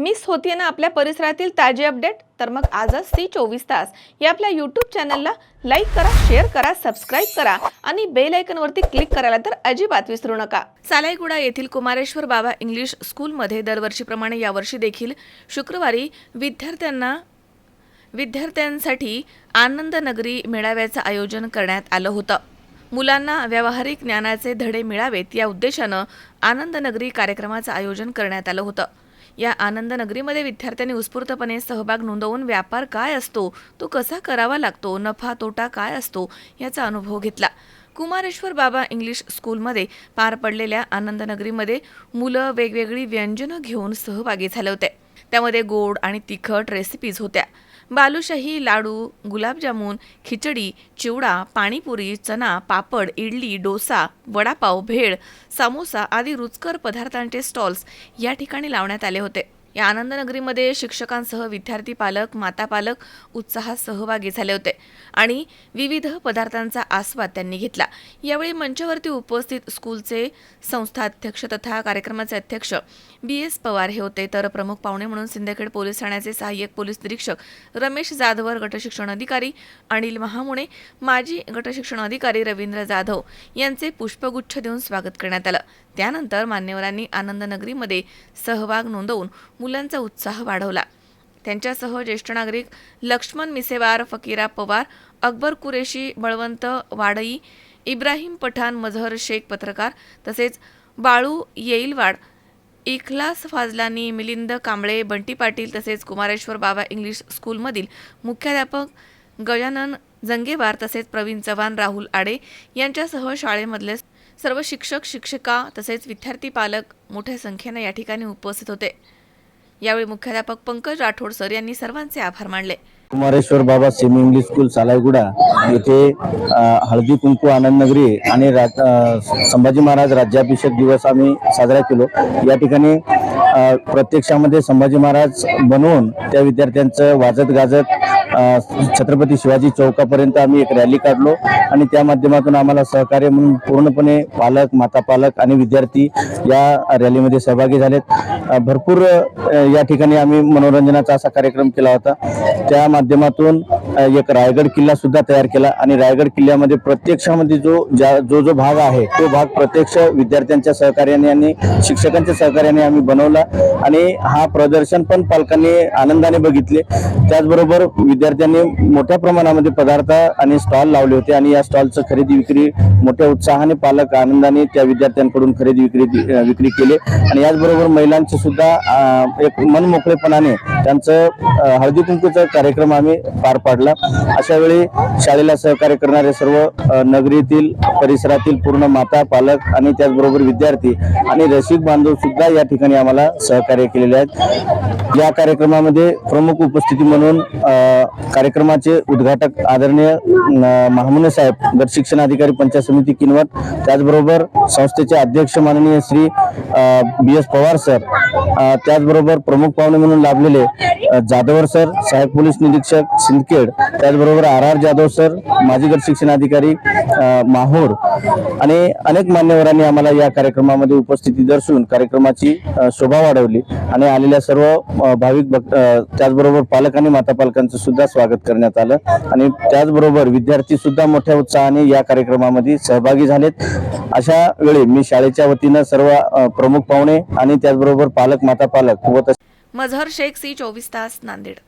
Miss होतीये ना आपल्या परिसरातील ताजे अपडेट? तर मग आजच सी 24 तास या आपल्या यूट्यूब चॅनलला लाईक करा, शेअर करा, सबस्क्राईब करा आणि बेल आयकॉनवरती क्लिक करायला तर अजिबात विसरू नका। सालाईगुडा येथील कुमारेश्वर बाबा इंग्लिश स्कूलमध्ये दरवर्षीप्रमाणे यावर्षी देखील शुक्रवारी विद्यार्थ्यांसाठी आनंद नगरी मेळाव्याचं आयोजन करण्यात आलं होतं। मुलांना व्यावहारिक ज्ञानाचे धडे मिळावेत या उद्देशानं आनंद नगरी कार्यक्रमाचं आयोजन करण्यात आलं होतं। या आनंद नगरीमध्ये विद्यार्थ्यांनी उत्स्फूर्तपणे सहभाग नोंदवून व्यापार काय असतो, तो कसा करावा लागतो, नफा तोटा काय असतो याचा अनुभव घेतला। कुमारेश्वर बाबा इंग्लिश स्कूलमध्ये पार पडलेल्या आनंद नगरीमध्ये मुलं वेगवेगळी व्यंजनं घेऊन सहभागी झाले होते। त्यामध्ये गोड आणि तिखट रेसिपीज होत्या। बालुशाही, लाडू, गुलाबजामुन, खिचडी, चिवडा, पाणीपुरी, चना, पापड, इडली, डोसा, वडापाव, भेळ, समोसा आदी रुचकर पदार्थांचे स्टॉल्स या ठिकाणी लावण्यात आले होते। या आनंद नगरीमध्ये शिक्षकांसह विद्यार्थी पालक, माता पालक उत्साहात सहभागी झाले होते आणि विविध पदार्थांचा आस्वाद त्यांनी घेतला। यावेळी मंचावरती उपस्थित स्कूलचे संस्थाध्यक्ष तथा कार्यक्रमाचे अध्यक्ष BS पवार हे होते, तर प्रमुख पाहुणे म्हणून सिंदखेड पोलीस ठाण्याचे सहाय्यक पोलीस निरीक्षक रमेश जाधवर, गटशिक्षण अधिकारी अनिल महामुणे, माजी गटशिक्षण अधिकारी रवींद्र जाधव यांचे पुष्पगुच्छ देऊन स्वागत करण्यात आलं। त्यानंतर मान्यवरांनी आनंद नगरीमध्ये सहभाग नोंदवून मुलांचा उत्साह वाढवला। त्यांच्यासह ज्येष्ठ नागरिक लक्ष्मण मिसेवार, फकीरा पवार, अकबर कुरेशी, बळवंत वाडई, इब्राहिम पठाण, मझहर शेख पत्रकार, तसेच बाळू येईलवाड, इखलास फाजलानी, मिलिंद कांबळे, बंटी पाटील तसेच कुमारेश्वर बाबा इंग्लिश स्कूलमधील मुख्याध्यापक गजानन जंगेवार तसेच प्रवीण चव्हाण, राहुल आडे यांच्यासह शाळेमधले सर्व शिक्षक, शिक्षिका तसेच विद्यार्थी पालक मोठ्या संख्येने या ठिकाणी उपस्थित होते। यावेळी मुख्याध्यापक पंकज राठोड सर यांनी सर्वांचे आभार मानले। कुमारेश्वर बाबा सेमी इंग्लिश स्कूल सालाईगुडा येथे हळदी कुंकू आनंद नगरी आणि संभाजी महाराज राज्याभिषेक दिवस आम्ही साजरा केलो। या ठिकाणी प्रत्यक्षामध्ये संभाजी महाराज बनवून त्या विद्यार्थ्यांचं वाजत गाजत छत्रपती शिवाजी चौकापर्यंत आम्ही एक रॅली काढलो आणि त्या माध्यमातून आम्हाला सहकार्य म्हणून पूर्णपणे पालक, माता पालक आणि विद्यार्थी या रॅलीमध्ये सहभागी झालेत। भरपूर या ठिकाणी आम्ही मनोरंजनाचा असा कार्यक्रम केला होता। त्या माध्यमातून एक रायगड किल्ला सुद्धा तयार केला आणि रायगड किल्ल्यामध्ये प्रत्यक्षामध्ये जो भाग आहे तो भाग प्रत्यक्ष विद्यार्थ्यांच्या सहकार्याने आणि शिक्षकांच्या सहकार्याने आम्ही बनवला आणि हा प्रदर्शन पण पालकांनी आनंदाने बघितले। त्याचबरोबर विद्यार्थ्यांनी मोठ्या प्रमाणामध्ये पदार्थ आणि स्टॉल लावले होते आणि या स्टॉलचं खरेदी विक्री मोठ्या उत्साहाने पालक आनंदाने त्या विद्यार्थ्यांकडून खरेदी विक्री केले आणि याचबरोबर महिलांचे सुद्धा एक मनमोकळेपणाने त्यांचं हळदी कुंकूचा कार्यक्रम आम्ही पार पाडला। अशा वेळी शाळेला सहकार्य करणारे सर्व नगरीतील परिसरातील पूर्ण माता पालक आणि त्याचबरोबर विद्यार्थी आणि रसिक बांधव सुद्धा या ठिकाणी आम्हाला सहकार्य केलेले आहेत। या कार्यक्रमामध्ये प्रमुख उपस्थिती म्हणून कार्यक्रमाचे उद्घाटक आदरणीय महामुने साहेब, गट शिक्षण अधिकारी पंचायत समिती किनवट, त्याचबरोबर संस्थेचे अध्यक्ष माननीय श्री BS पवार सर, त्याचबरोबर प्रमुख पाहुणे म्हणून लाभलेले जाधवर सर, सहाय्यक पोलीस निरीक्षक सिंदखेड, त्याचबरोबर RR जाधव सर, माजी गट शिक्षण अधिकारी माहूर आणि अनेक मान्यवरांनी आम्हाला या कार्यक्रमामध्ये उपस्थिती दर्शवून कार्यक्रमाची शोभा वाढवली आणि आलेल्या सर्व भाविक त्याचबरोबर पालक आणि माता पालकांचं सुद्धा स्वागत करण्यात आलं आणि त्याचबरोबर विद्यार्थी सुद्धा मोठ्या उत्साहाने या कार्यक्रमामध्ये सहभागी झालेत। अशा वेळी मी शाळेच्या वतीनं सर्व प्रमुख पाहुणे आणि त्याचबरोबर पालक, माता पालक व मझहर शेख, सी 24 तास, नांदेड।